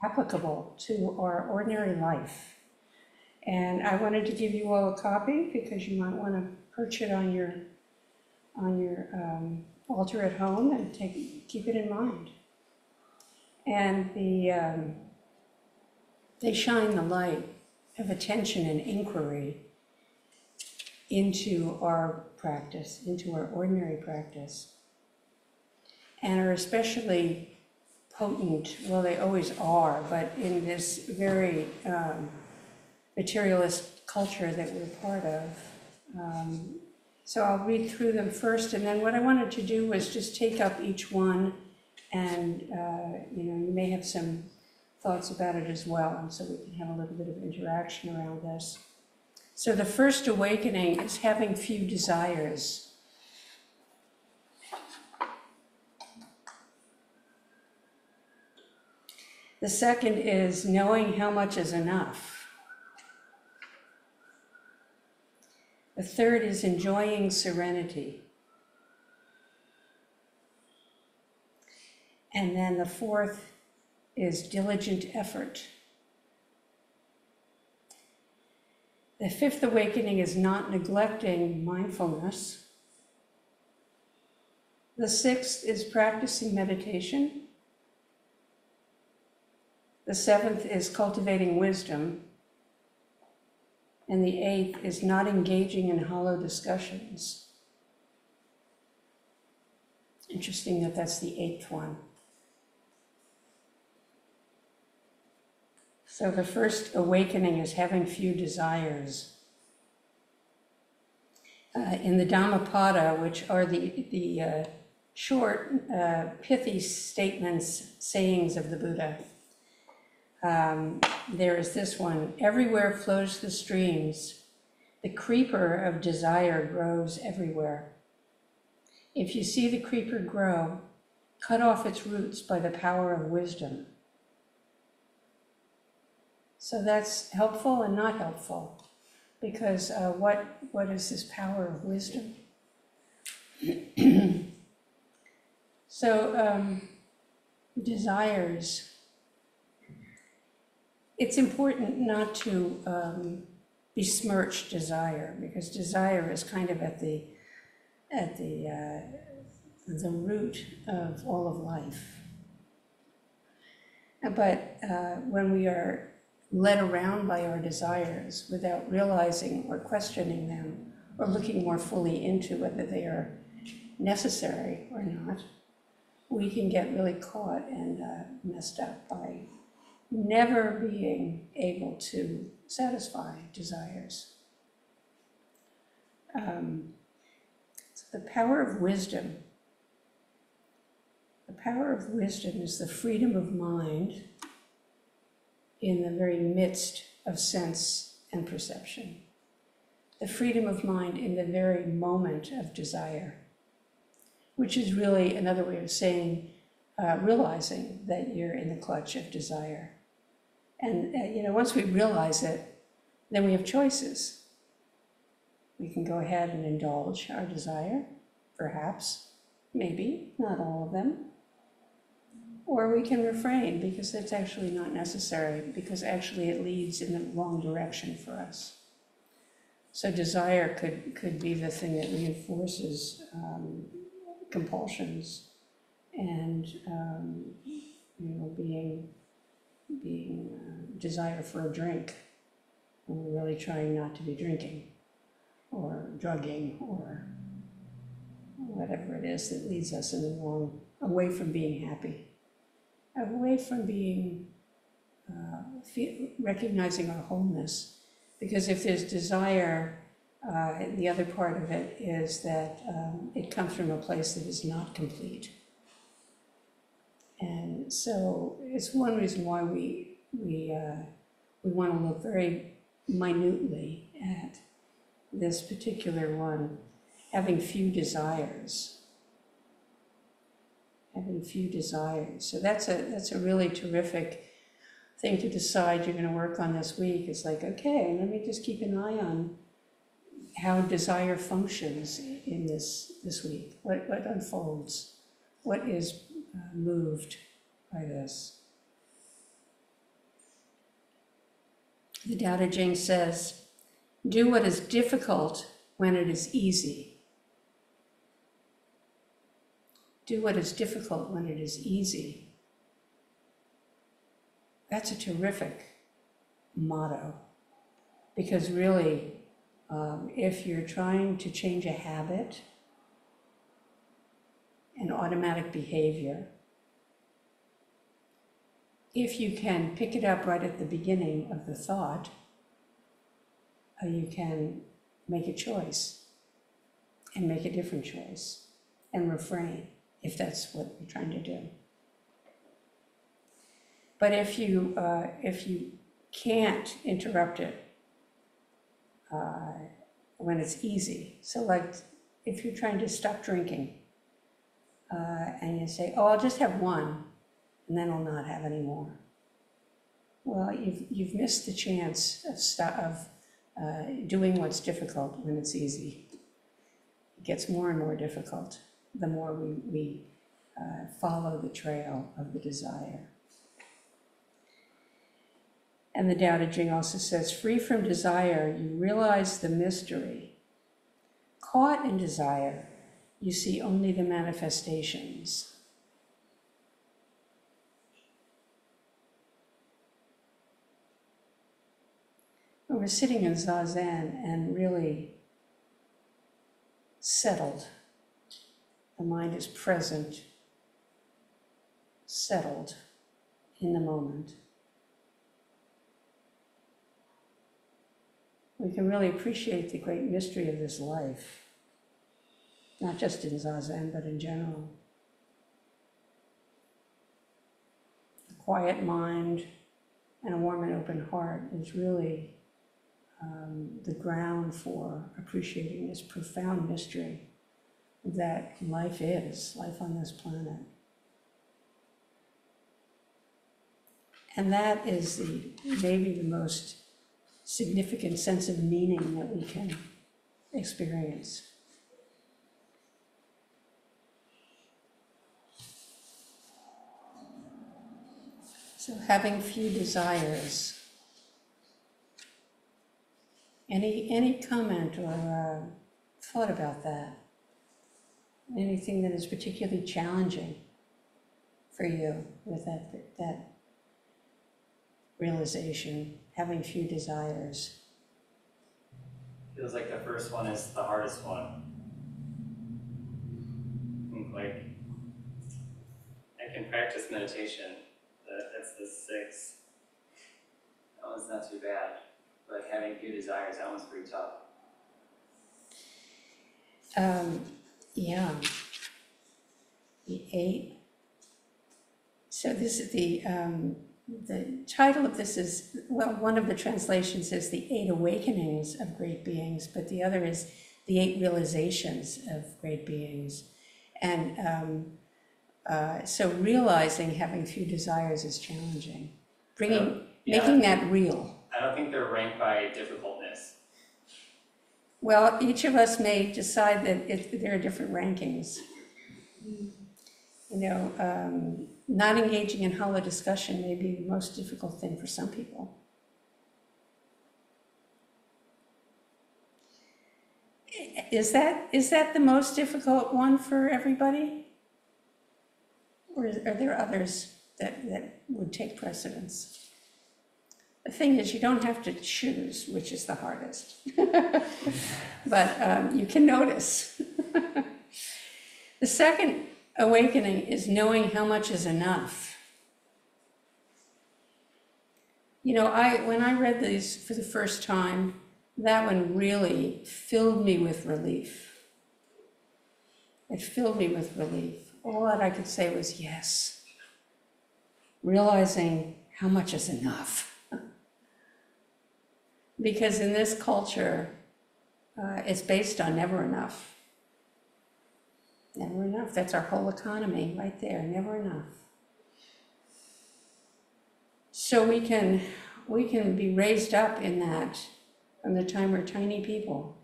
applicable to our ordinary life. And I wanted to give you all a copy because you might want to perch it on your altar at home and keep it in mind. And they shine the light of attention and inquiry into our practice, into our ordinary practice, and are especially potent, well, they always are, but in this very materialist culture that we're part of. So I'll read through them first, and then what I wanted to do was just take up each one, and you may have some thoughts about it as well, and so we can have a little bit of interaction around this. So the first awakening is having few desires. The second is knowing how much is enough. The third is enjoying serenity. And then the fourth is diligent effort. The fifth awakening is not neglecting mindfulness. The sixth is practicing meditation. The seventh is cultivating wisdom. And the eighth is not engaging in hollow discussions. Interesting that that's the eighth one. So the first awakening is having few desires. In the Dhammapada, which are the short, pithy statements, sayings of the Buddha, there is this one: everywhere flows the streams. The creeper of desire grows everywhere. If you see the creeper grow, cut off its roots by the power of wisdom. So that's helpful and not helpful, because what is this power of wisdom? So desires. It's important not to besmirch desire, because desire is kind of at the root of all of life. But when we are led around by our desires without realizing or questioning them or looking more fully into whether they are necessary or not, we can get really caught and messed up by never being able to satisfy desires. So the power of wisdom. The power of wisdom is the freedom of mind in the very midst of sense and perception. The freedom of mind in the very moment of desire, which is really another way of saying realizing that you're in the clutch of desire. And once we realize it, then we have choices. We can go ahead and indulge our desire, perhaps, maybe, not all of them. Or we can refrain because it's actually not necessary, because actually it leads in the wrong direction for us. So desire could be the thing that reinforces compulsions and being desire for a drink when we're really trying not to be drinking, or drugging, or whatever it is that leads us in the wrong, away from being happy, away from being recognizing our wholeness. Because if there's desire, the other part of it is that it comes from a place that is not complete. And so it's one reason why we want to look very minutely at this particular one, having few desires. Having few desires. So that's a really terrific thing to decide you're going to work on this week. It's like, okay, let me just keep an eye on how desire functions in this week. What unfolds? What is moved by this. The Tao Te Ching says, do what is difficult when it is easy. Do what is difficult when it is easy. That's a terrific motto, because really, if you're trying to change a habit, an automatic behavior, if you can pick it up right at the beginning of the thought, you can make a choice and make a different choice and refrain if that's what you're trying to do. But if you can't interrupt it when it's easy, so like if you're trying to stop drinking and you say, oh, I'll just have one and then I'll not have any more. Well, you've missed the chance of doing what's difficult when it's easy. It gets more and more difficult the more we follow the trail of the desire. And the Tao Te Ching also says, free from desire, you realize the mystery. Caught in desire, you see only the manifestations. When we're sitting in Zazen and really settled, the mind is present, settled in the moment, we can really appreciate the great mystery of this life, not just in Zazen, but in general. A quiet mind and a warm and open heart is really the ground for appreciating this profound mystery that life is, life on this planet. And that is maybe the most significant sense of meaning that we can experience. So having few desires. Any comment or thought about that? Anything that is particularly challenging for you with that realization, having few desires? Feels like the first one is the hardest one. I think like I can practice meditation. That's the 6. That one's not too bad. But having few desires, that one's pretty tough. Yeah. The 8. So this is the title of this is, well, one of the translations is the 8 awakenings of great beings, but the other is the 8 realizations of great beings. And so realizing having few desires is challenging. Making that real. I don't think they're ranked by difficultness. Well, each of us may decide that there are different rankings. You know, not engaging in hollow discussion may be the most difficult thing for some people. Is that the most difficult one for everybody? Or are there others that would take precedence? The thing is, you don't have to choose which is the hardest, but you can notice. The second awakening is knowing how much is enough. You know, when I read these for the first time, that one really filled me with relief. It filled me with relief. All that I could say was yes. Realizing how much is enough. Because in this culture, it's based on never enough. Never enough. That's our whole economy right there, never enough. So we can be raised up in that from the time we're tiny people,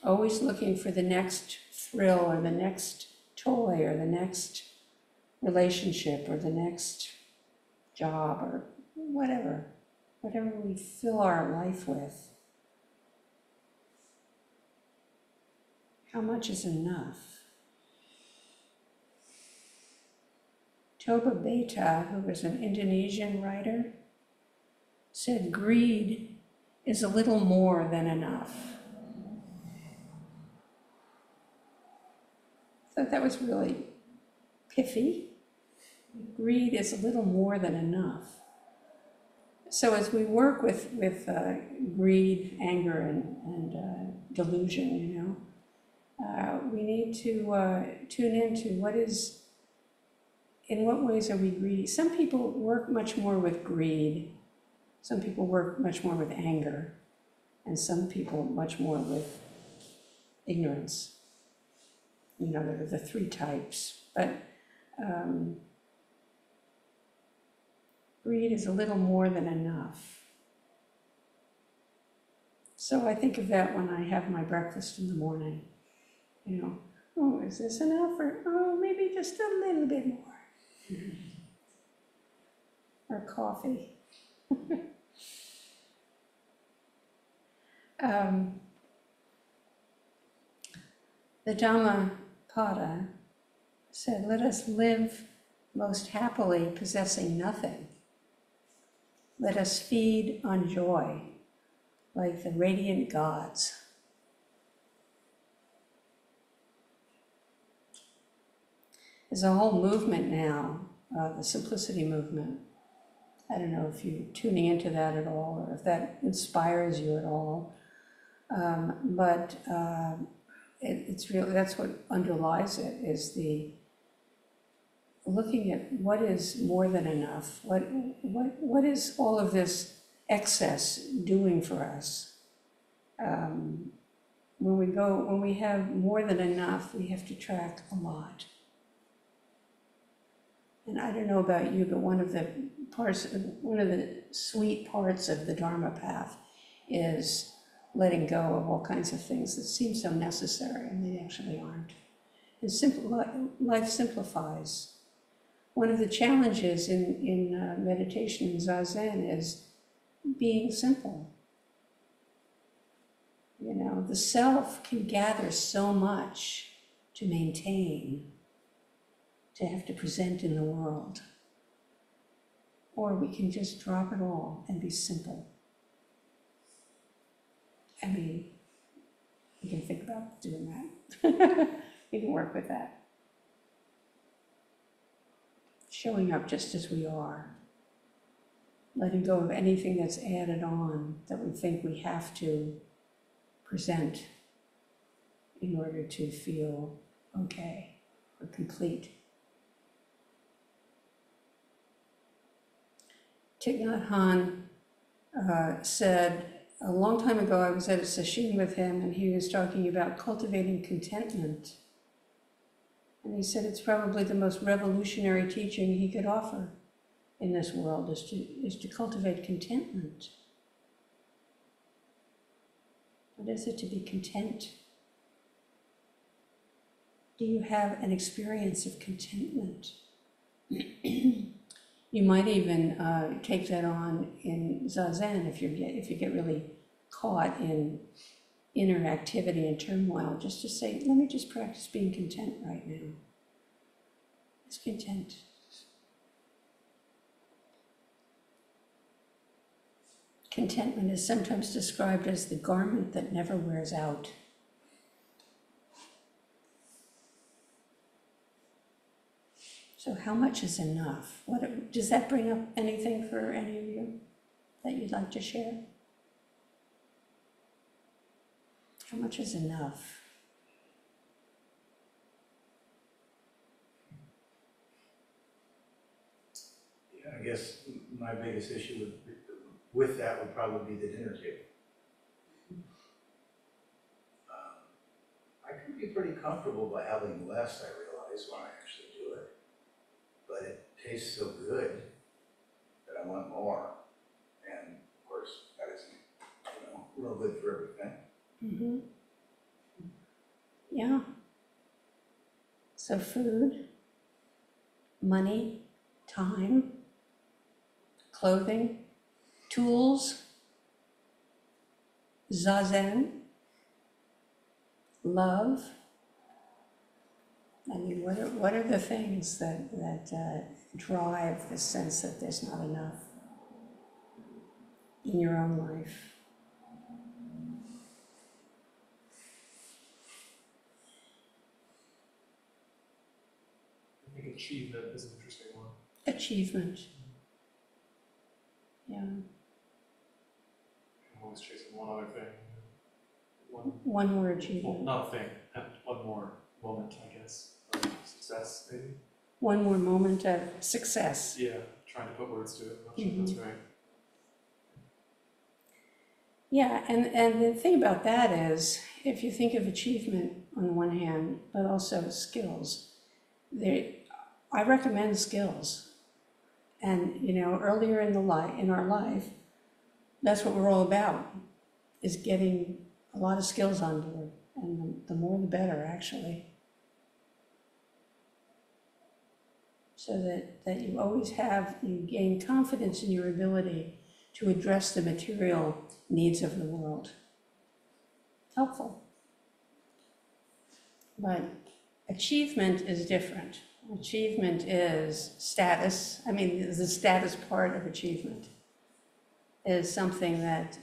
always looking for the next thrill or the next toy or the next relationship or the next job or whatever we fill our life with. How much is enough? Toba Beta, who was an Indonesian writer, said greed is a little more than enough. I thought that was really pithy. Greed is a little more than enough. So as we work with greed, anger, and delusion, we need to tune into in what ways are we greedy? Some people work much more with greed. Some people work much more with anger. And some people much more with ignorance. There are the three types. But greed is a little more than enough. So I think of that when I have my breakfast in the morning. Oh, is this enough? Or, oh, maybe just a little bit more. Or coffee. The Dhammapada said, let us live most happily possessing nothing. Let us feed on joy like the radiant gods. There's a whole movement now, the simplicity movement. I don't know if you're tuning into that at all or if that inspires you at all. But it's really, that's what underlies it, is the looking at what is more than enough. What is all of this excess doing for us? When we have more than enough, we have to track a lot. And I don't know about you, but one of the sweet parts of the Dharma path is letting go of all kinds of things that seem so necessary and they actually aren't. And life simplifies. One of the challenges in meditation and Zazen is being simple. The self can gather so much to maintain, to have to present in the world. Or we can just drop it all and be simple. I mean, you can think about doing that. You can work with that. Showing up just as we are. Letting go of anything that's added on that we think we have to present in order to feel okay or complete. Thich Nhat Hanh said, a long time ago I was at a session with him and he was talking about cultivating contentment. And he said it's probably the most revolutionary teaching he could offer in this world is to cultivate contentment. What is it to be content? Do you have an experience of contentment? You might even take that on in Zazen if you get really caught in inner activity and turmoil, just to say, let me just practice being content right now. Just content. Contentment is sometimes described as the garment that never wears out. So how much is enough? Does that bring up anything for any of you that you'd like to share? How much is enough? Yeah, I guess my biggest issue with that would probably be the dinner table. I can be pretty comfortable by having less, I realize, when I actually do it. But it tastes so good that I want more. And of course, that isn't, real good for everything. Mm-hmm. Yeah. So food, money, time, clothing, tools, zazen, love. I mean, what are the things that drive the sense that there's not enough in your own life? I think achievement is an interesting one. Achievement. Yeah. I'm always chasing one other thing. One more Well, achievement. not a thing, and one more moment, I guess, of success, maybe. One more moment of success. Yeah, trying to put words to it. I'm not sure that's right. Yeah, and the thing about that is, if you think of achievement on the one hand, but also skills, I recommend skills. And, you know, earlier in our life, that's what we're all about, is getting a lot of skills on board. And the more the better, actually. So that you always you gain confidence in your ability to address the material needs of the world. Helpful. But achievement is different. Achievement is status. I mean, the status part of achievement is something that,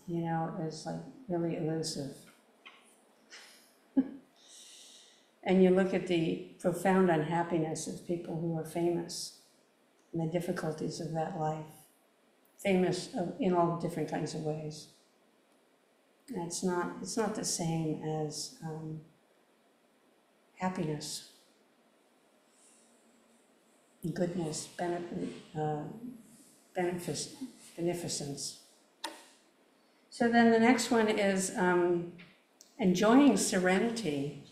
you know, is like really elusive. And you look at the profound unhappiness of people who are famous and the difficulties of that life. Famous in all different kinds of ways. And it's not the same as happiness, goodness, beneficence. So then the next one is enjoying serenity.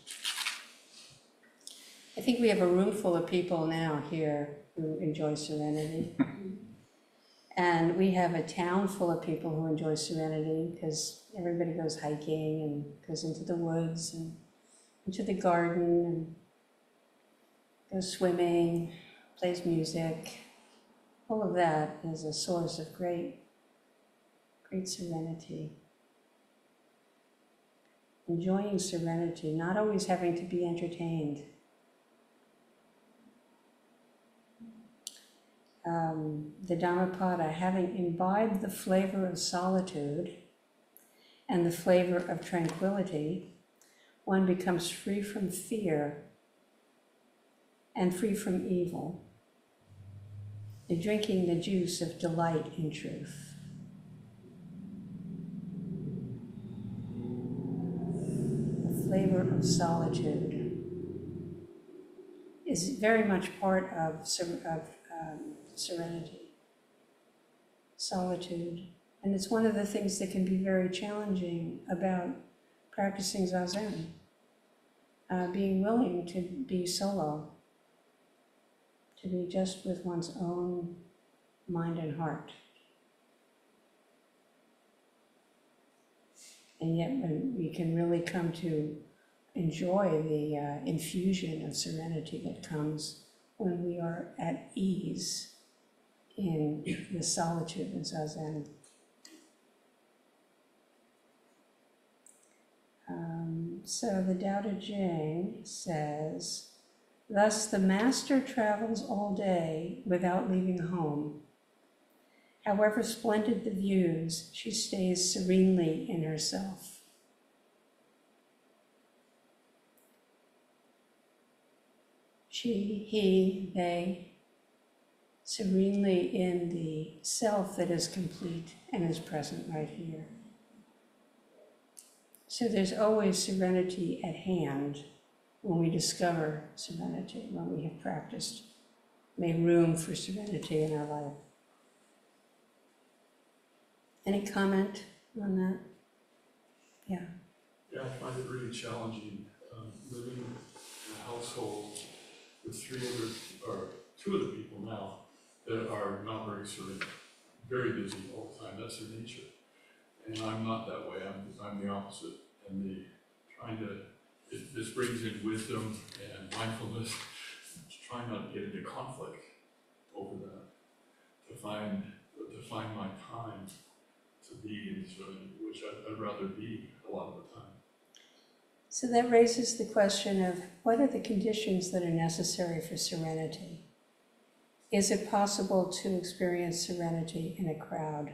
I think we have a room full of people now here who enjoy serenity. And we have a town full of people who enjoy serenity because everybody goes hiking and goes into the woods and into the garden and goes swimming, plays music. All of that is a source of great serenity. Enjoying serenity, not always having to be entertained. The Dhammapada, having imbibed the flavor of solitude and the flavor of tranquility, one becomes free from fear and free from evil, drinking the juice of delight in truth. The flavor of solitude is very much part of serenity, solitude. And it's one of the things that can be very challenging about practicing Zazen, being willing to be solo, to be just with one's own mind and heart. And yet when we can really come to enjoy the infusion of serenity that comes when we are at ease in the solitude of Zazen. So the Tao Te Ching says, thus the master travels all day without leaving home. However splendid the views, she stays serenely in herself. She, he, they, serenely in the self that is complete and is present right here. So there's always serenity at hand when we discover serenity, when we have practiced, made room for serenity in our life. Any comment on that? Yeah. Yeah, I find it really challenging living in a household with two other people now that are not very serene, very busy all the time. That's their nature, and I'm not that way. I'm the opposite. And this brings in wisdom and mindfulness, try not to get into conflict over that, to find my time to be in serenity, which I'd rather be a lot of the time. So that raises the question of what are the conditions that are necessary for serenity? Is it possible to experience serenity in a crowd,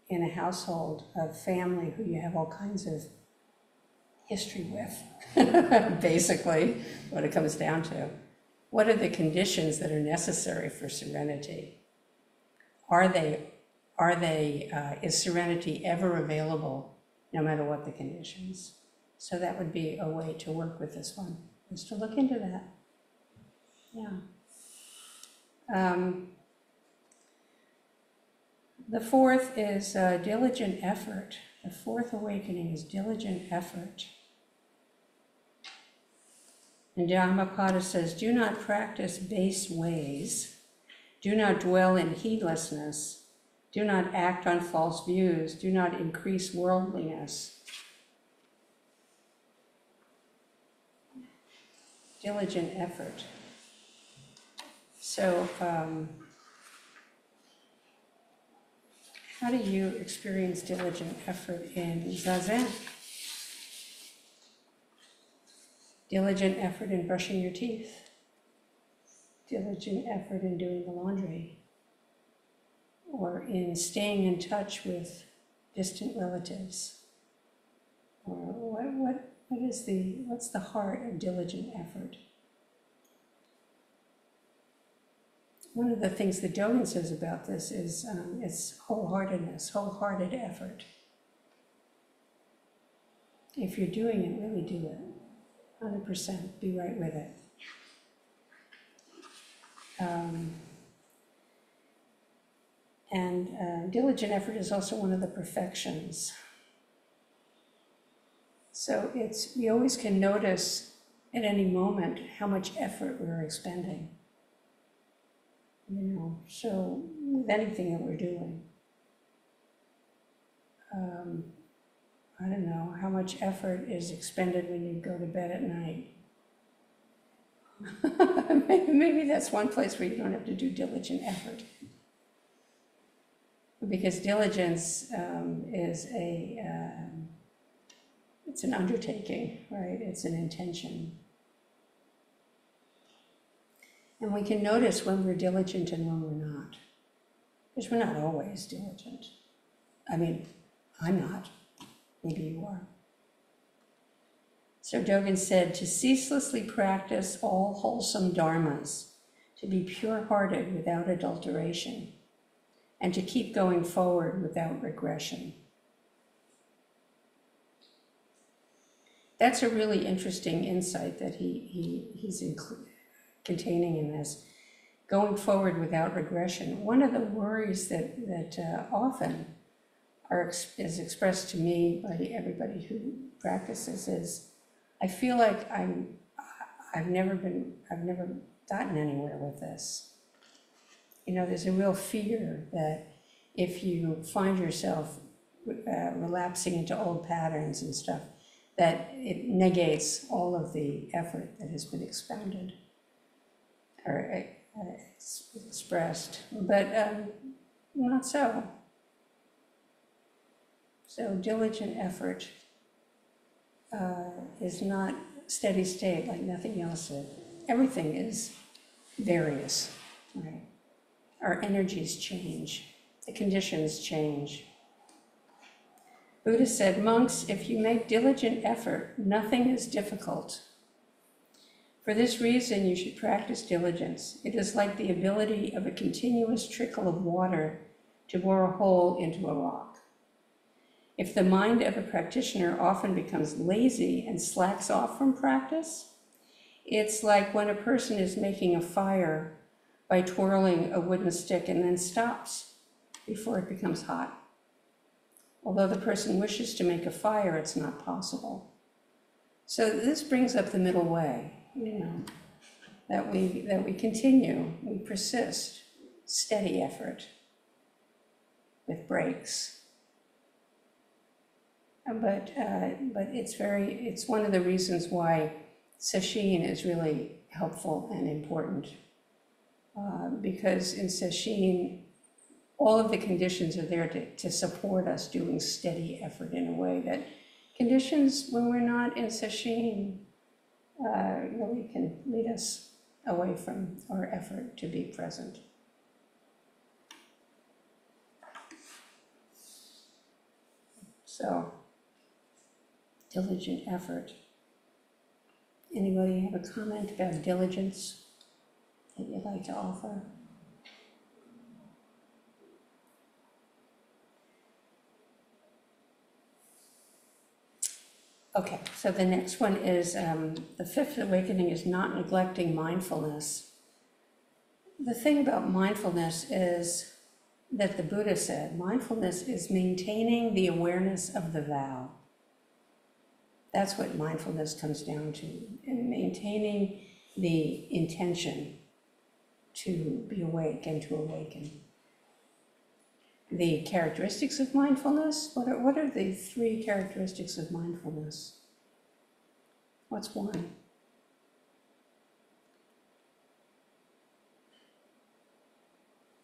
in a household, a family who you have all kinds of history with? Basically, what it comes down to. What are the conditions that are necessary for serenity? Is serenity ever available, no matter what the conditions? So that would be a way to work with this one, is to look into that. Yeah. The fourth is diligent effort. The fourth awakening is diligent effort. And Dhammapada says, do not practice base ways, do not dwell in heedlessness, do not act on false views, do not increase worldliness. Diligent effort. So, how do you experience diligent effort in Zazen? Diligent effort in brushing your teeth. Diligent effort in doing the laundry. Or in staying in touch with distant relatives. Or what's the heart of diligent effort? One of the things that Dogen says about this is it's wholeheartedness, wholehearted effort. If you're doing it, really do it. 100%, be right with it. Diligent effort is also one of the perfections. So we always can notice at any moment how much effort we're expending. So with anything that we're doing. I don't know, how much effort is expended when you go to bed at night. Maybe that's one place where you don't have to do diligent effort. Because diligence is it's an undertaking, right? It's an intention. And we can notice when we're diligent and when we're not. Because we're not always diligent. I mean, I'm not. Maybe you are. So Dogen said, to ceaselessly practice all wholesome dharmas, to be pure-hearted without adulteration, and to keep going forward without regression. That's a really interesting insight that he's containing in this. Going forward without regression. One of the worries that often is expressed to me by everybody who practices is, I feel like I've never gotten anywhere with this. There's a real fear that if you find yourself relapsing into old patterns and stuff, that it negates all of the effort that has been expounded or expressed, but not so. So diligent effort is not steady state like nothing else is. Everything is various, right? Our energies change, the conditions change. Buddha said, monks, if you make diligent effort, nothing is difficult. For this reason, you should practice diligence. It is like the ability of a continuous trickle of water to bore a hole into a rock. If the mind of a practitioner often becomes lazy and slacks off from practice, it's like when a person is making a fire by twirling a wooden stick and then stops before it becomes hot. Although the person wishes to make a fire, it's not possible. So this brings up the middle way, that we continue, we persist, steady effort with breaks. But it's one of the reasons why sesshin is really helpful and important. Because in sesshin, all of the conditions are there to support us doing steady effort in a way that conditions when we're not in sesshin really can lead us away from our effort to be present. So, diligent effort. Anybody have a comment about diligence that you'd like to offer? Okay, so the next one is the fifth awakening is not neglecting mindfulness. The thing about mindfulness is that the Buddha said, mindfulness is maintaining the awareness of the vow. That's what mindfulness comes down to, and maintaining the intention to be awake and to awaken. The characteristics of mindfulness, what are the three characteristics of mindfulness? What's one?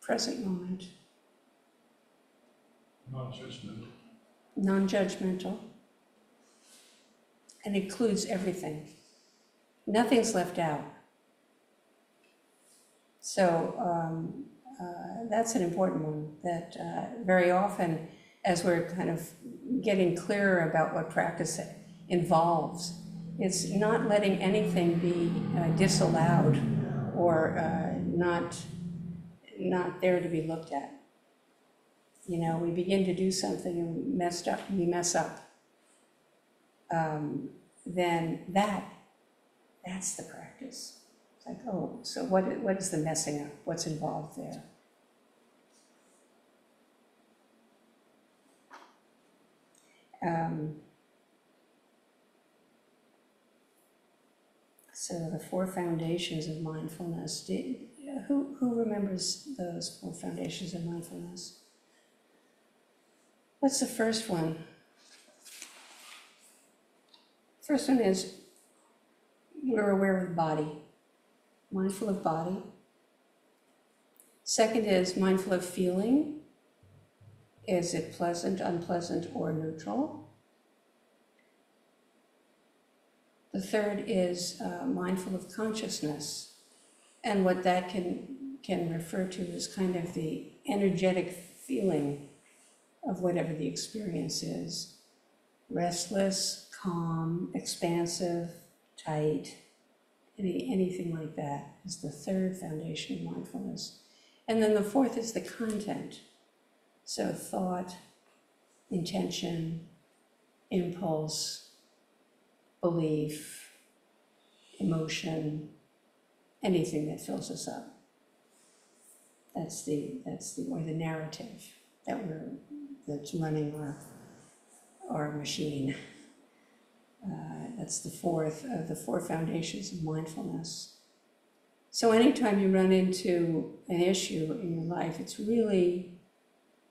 Present moment. Non-judgmental. Non-judgmental. And includes everything. Nothing's left out. So that's an important one, that very often as we're kind of getting clearer about what practice involves, it's not letting anything be disallowed or not there to be looked at. You know, we begin to do something and we mess up. Then that's the practice. It's like, oh, so what is the messing up? What's involved there? So the four foundations of mindfulness. Who remembers those four foundations of mindfulness? What's the first one? First one is we're aware of the body, mindful of body. Second is mindful of feeling. Is it pleasant, unpleasant, or neutral? The third is mindful of consciousness. And what that can refer to is kind of the energetic feeling of whatever the experience is. Restless, calm, expansive, tight, anything like that is the third foundation of mindfulness. And then the fourth is the content. So thought, intention, impulse, belief, emotion, anything that fills us up. That's the narrative that's running our machine. That's the fourth of the four foundations of mindfulness. So anytime you run into an issue in your life, it's really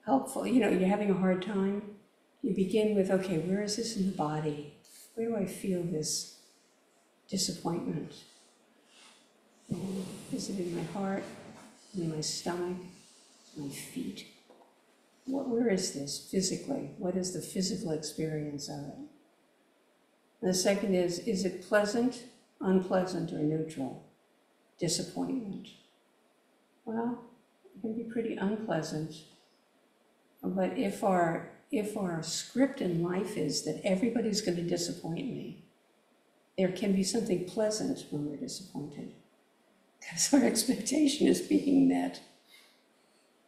helpful. You know, you're having a hard time, you begin with, okay, where is this in the body? Where do I feel this disappointment? Is it in my heart, in my stomach, my feet? Where is this physically? What is the physical experience of it? And the second is it pleasant, unpleasant, or neutral? Disappointment. Well, it can be pretty unpleasant, but if our script in life is that everybody's going to disappoint me, there can be something pleasant when we're disappointed, because our expectation is being met,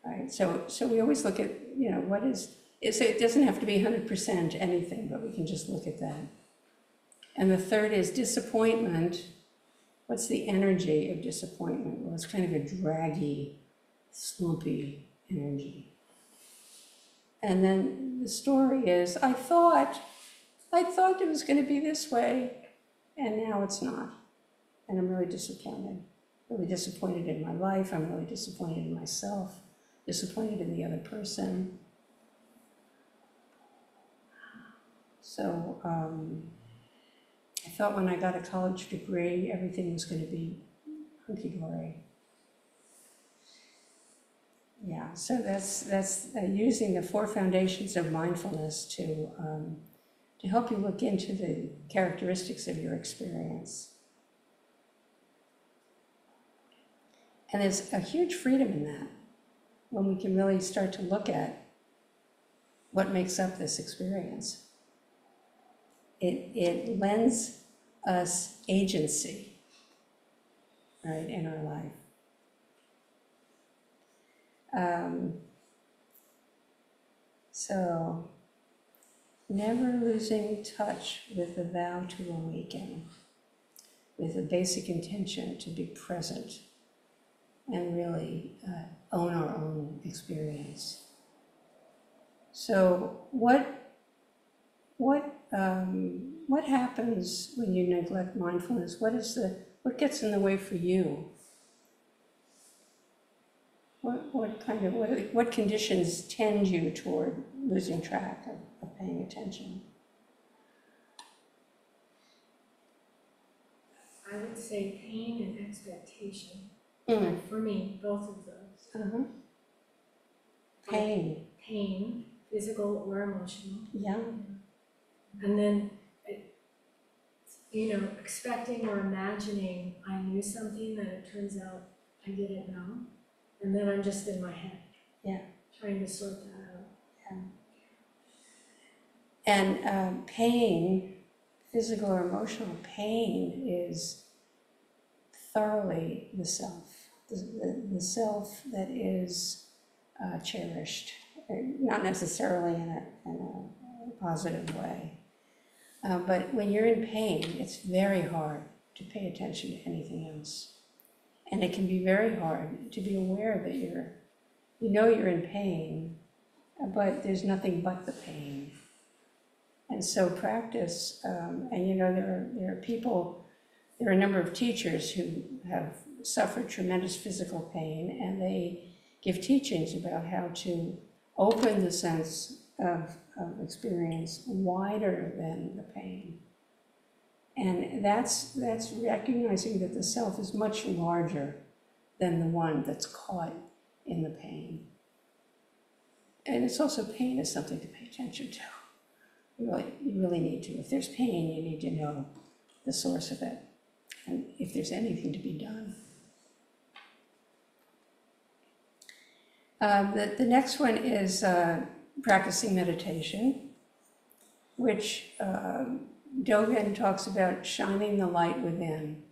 right? So we always look at, you know, it doesn't have to be 100% anything, but we can just look at that. And the third is disappointment. What's the energy of disappointment? Well, it's kind of a draggy, slumpy energy. And then the story is, I thought it was going to be this way, and now it's not. And I'm really disappointed. Really disappointed in my life. I'm really disappointed in myself. Disappointed in the other person. So I thought when I got a college degree, everything was going to be hunky-dory. Yeah, so that's using the 4 foundations of mindfulness to help you look into the characteristics of your experience. And there's a huge freedom in that, when we can really start to look at what makes up this experience. It lends us agency, right, in our life. So, never losing touch with the vow to awaken, with the basic intention to be present and really own our own experience. So what happens when you neglect mindfulness? What gets in the way for you? What conditions tend you toward losing track of paying attention? I would say pain and expectation. Mm. For me, both of those. Uh-huh. Pain. Pain, physical or emotional. Yeah. And then, expecting or imagining I knew something that it turns out I didn't know. And then I'm just in my head. Yeah. Trying to sort that out. Yeah. And pain, physical or emotional pain, is thoroughly the self. The self that is cherished, not necessarily in a positive way. But when you're in pain, it's very hard to pay attention to anything else. And it can be very hard to be aware that you're in pain, but there's nothing but the pain. And so practice, there are a number of teachers who have suffered tremendous physical pain, and they give teachings about how to open the sense of experience wider than the pain. And that's recognizing that the self is much larger than the one that's caught in the pain. And it's also, pain is something to pay attention to. You really need to. If there's pain, you need to know the source of it, and if there's anything to be done. The next one is practicing meditation, which Dogen talks about shining the light within.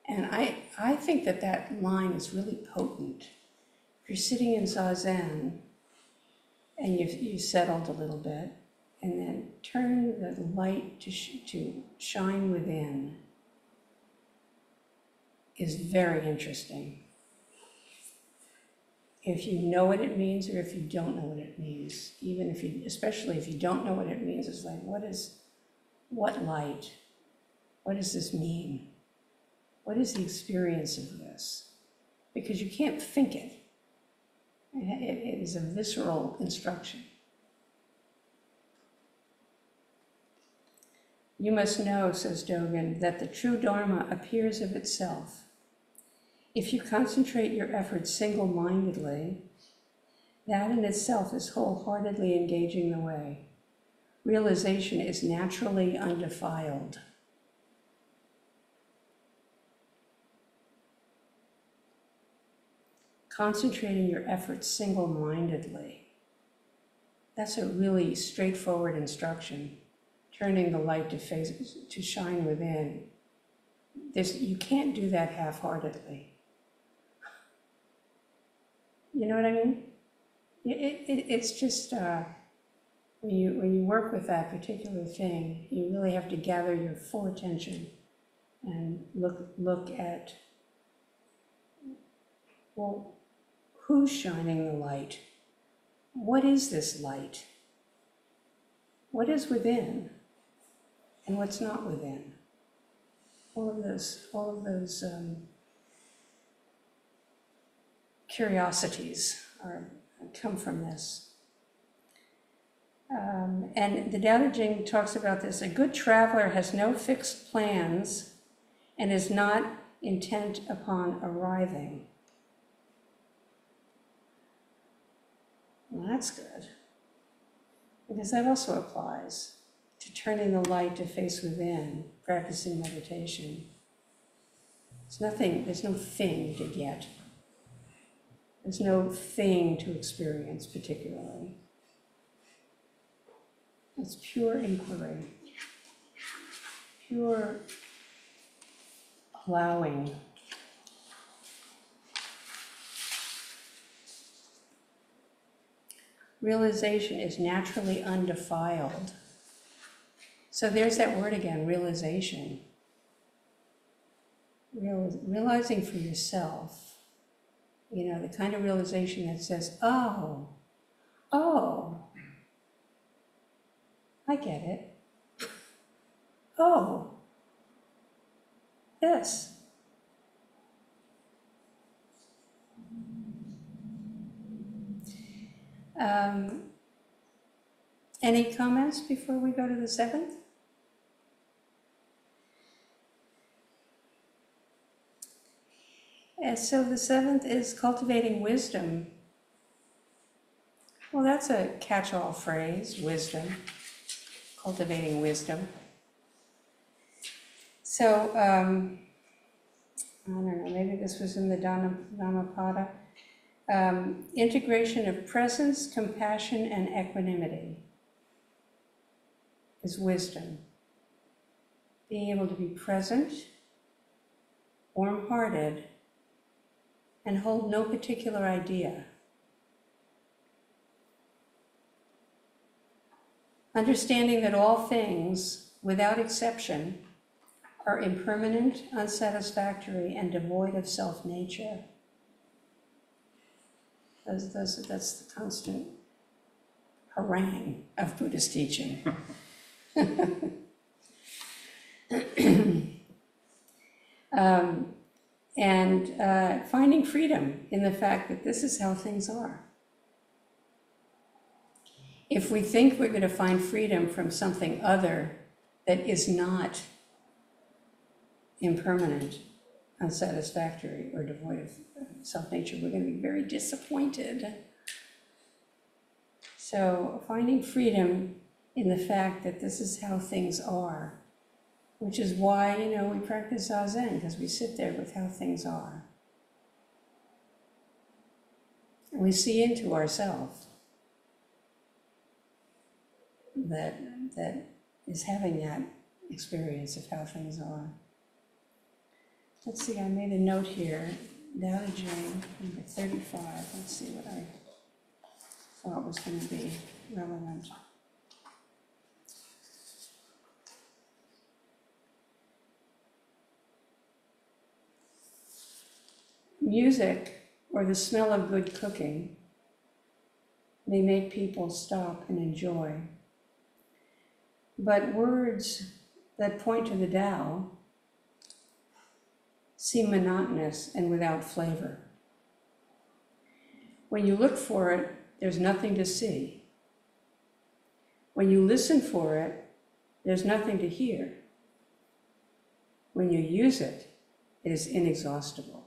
And I think that line is really potent. If you're sitting in Zazen and you've settled a little bit, and then turn the light to shine within, is very interesting. If you know what it means, or if you don't know what it means, especially if you don't know what it means, it's like, what light? What does this mean? What is the experience of this? Because you can't think it. It is a visceral instruction. You must know, says Dogen, that the true Dharma appears of itself. If you concentrate your efforts single-mindedly, that in itself is wholeheartedly engaging the way. Realization is naturally undefiled. Concentrating your efforts single-mindedly. That's a really straightforward instruction. Turning the light to shine within. You can't do that half-heartedly. You know what I mean? It's just when you work with that particular thing, you really have to gather your full attention and look at, well, who's shining the light? What is this light? What is within? And what's not within? All of those curiosities come from this. And the Tao Te Ching talks about this. A good traveler has no fixed plans and is not intent upon arriving. Well, that's good, because that also applies to turning the light to face within, practicing meditation. There's no thing to get. There's no thing to experience particularly. It's pure inquiry, pure allowing. Realization is naturally undefiled. So there's that word again, realization. Realizing for yourself, the kind of realization that says, oh, I get it. Oh, this. Any comments before we go to the 7th? And so the 7th is cultivating wisdom. Well, that's a catch-all phrase, wisdom, cultivating wisdom. So, I don't know, maybe this was in the Dhammapada. Integration of presence, compassion, and equanimity is wisdom. Being able to be present, warm-hearted, and hold no particular idea. Understanding that all things, without exception, are impermanent, unsatisfactory, and devoid of self-nature. That's the constant harangue of Buddhist teaching. And finding freedom in the fact that this is how things are. If we think we're going to find freedom from something other that is not impermanent, unsatisfactory, or devoid of self-nature, we're going to be very disappointed. So finding freedom in the fact that this is how things are, which is why, we practice Zazen, because we sit there with how things are. And we see into ourselves that is having that experience of how things are. Let's see, I made a note here, Tao Te Ching, number 35. Let's see what I thought was going to be relevant. Music, or the smell of good cooking, may make people stop and enjoy. But words that point to the Tao seem monotonous and without flavor. When you look for it, there's nothing to see. When you listen for it, there's nothing to hear. When you use it, it is inexhaustible.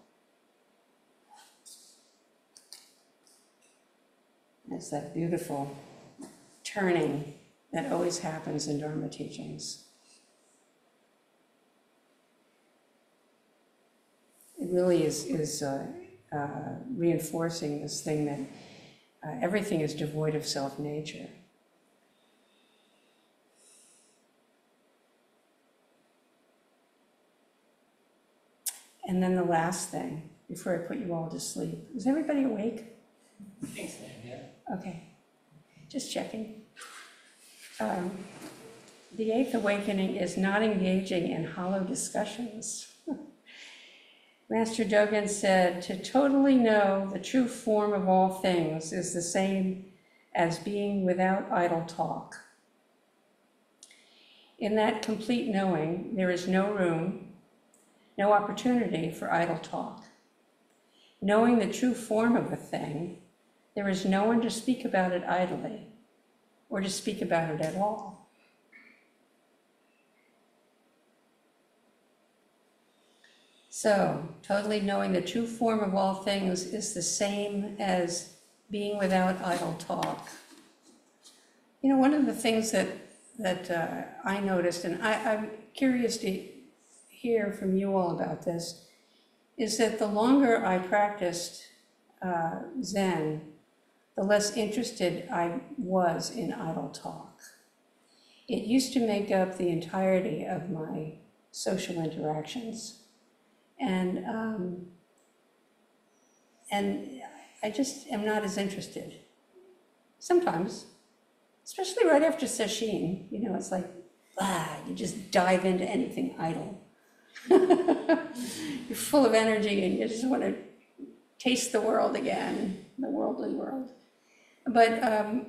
It's that beautiful turning that always happens in Dharma teachings. It really is reinforcing this thing that everything is devoid of self-nature. And then the last thing, before I put you all to sleep, is everybody awake? Thanks, man, yeah. Okay, just checking. The eighth awakening is not engaging in hollow discussions. Master Dogen said, to totally know the true form of all things is the same as being without idle talk. In that complete knowing, there is no room, no opportunity for idle talk. Knowing the true form of a thing, there is no one to speak about it idly. or to speak about it at all. So, totally knowing the true form of all things is the same as being without idle talk. You know, one of the things that I noticed, and I'm curious to hear from you all about this, is that the longer I practiced Zen, the less interested I was in idle talk. It used to make up the entirety of my social interactions. And I just am not as interested. Sometimes, especially right after sesshin, you know, it's like, you just dive into anything idle. You're full of energy and you just want to taste the world again, the worldly world. But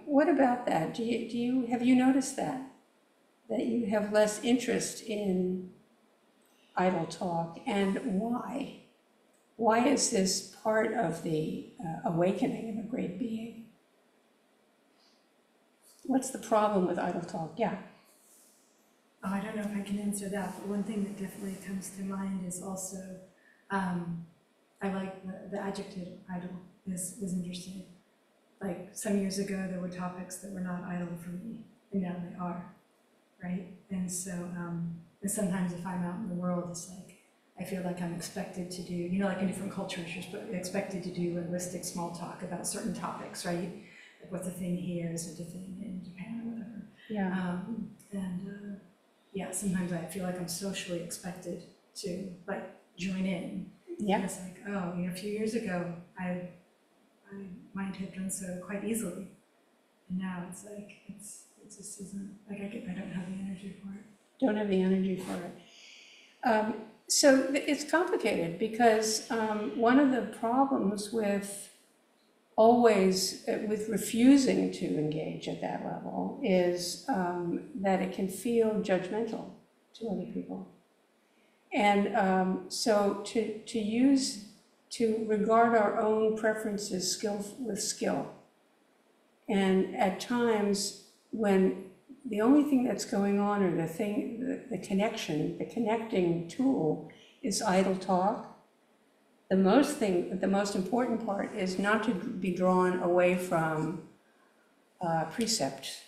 what about that? Have you noticed that you have less interest in idle talk, and why? Why is this part of the awakening of a great being? What's the problem with idle talk? Yeah. Oh, I don't know if I can answer that, but one thing that definitely comes to mind is also, I like the adjective idle is interesting. Like some years ago, there were topics that were not idle for me, and now they are, right? And so, and sometimes if I'm out in the world, it's like, I feel like I'm expected to do, you know, like in different cultures, you're expected to do linguistic small talk about certain topics, right? Like what's a thing here is a thing in Japan or whatever. Yeah. Yeah, sometimes I feel like I'm socially expected to like join in. Yeah. And it's like, oh, you know, a few years ago, I might have done so quite easily. And now it's like, it just isn't, like I don't have the energy for it. Don't have the energy for it. So it's complicated because one of the problems with with refusing to engage at that level is that it can feel judgmental to other people. And so to regard our own preferences with skill. And at times when the only thing that's going on, or the connecting tool is idle talk, the most important part is not to be drawn away from precept.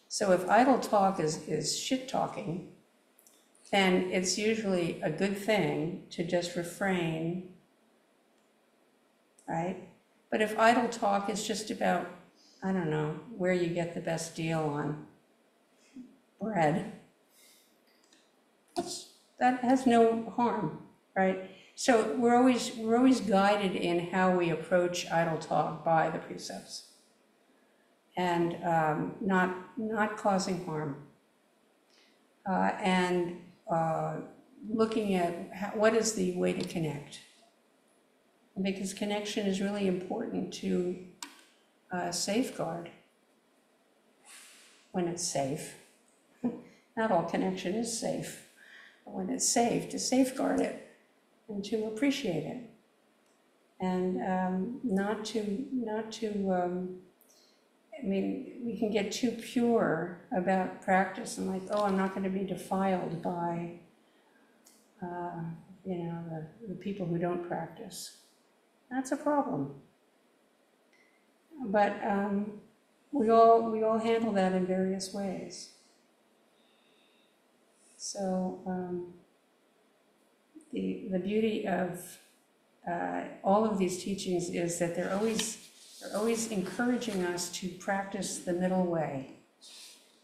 So if idle talk is shit talking, then it's usually a good thing to just refrain, right? But if idle talk is just about, I don't know, where you get the best deal on bread, that has no harm, right? So we're always guided in how we approach idle talk by the precepts, and not causing harm, and looking at what is the way to connect, because connection is really important to safeguard when it's safe. Not all connection is safe, but when it's safe, to safeguard it and to appreciate it, and not to. I mean, we can get too pure about practice and like, oh, I'm not going to be defiled by, you know, the people who don't practice. That's a problem. But we all handle that in various ways. So the beauty of all of these teachings is that they're always encouraging us to practice the middle way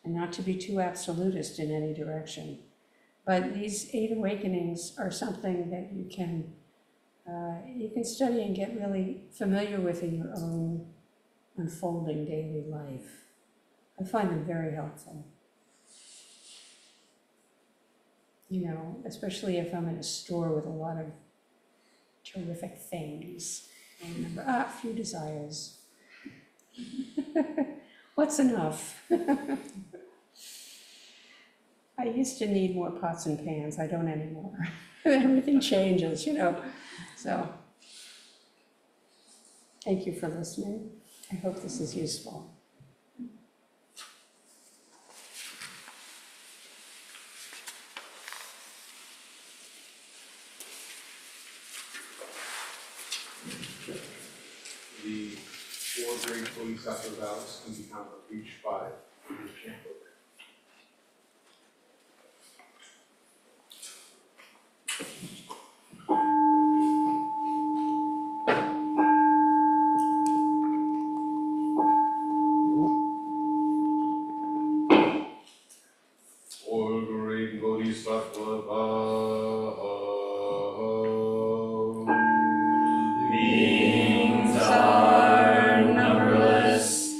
and not to be too absolutist in any direction. But these 8 awakenings are something that you can study and get really familiar with in your own unfolding daily life. I find them very helpful. You know, especially if I'm in a store with a lot of terrific things. I remember, a few desires. What's enough? I used to need more pots and pans. I don't anymore. Everything changes, you know. So, thank you for listening. I hope this is useful. low-grade bodhisattva vows can be found on page 5 of your chant book. Four great bodhisattva vows. Beings are numberless.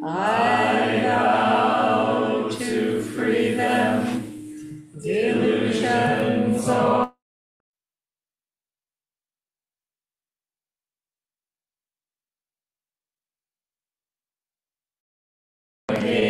I vow to free them. The illusions are hidden.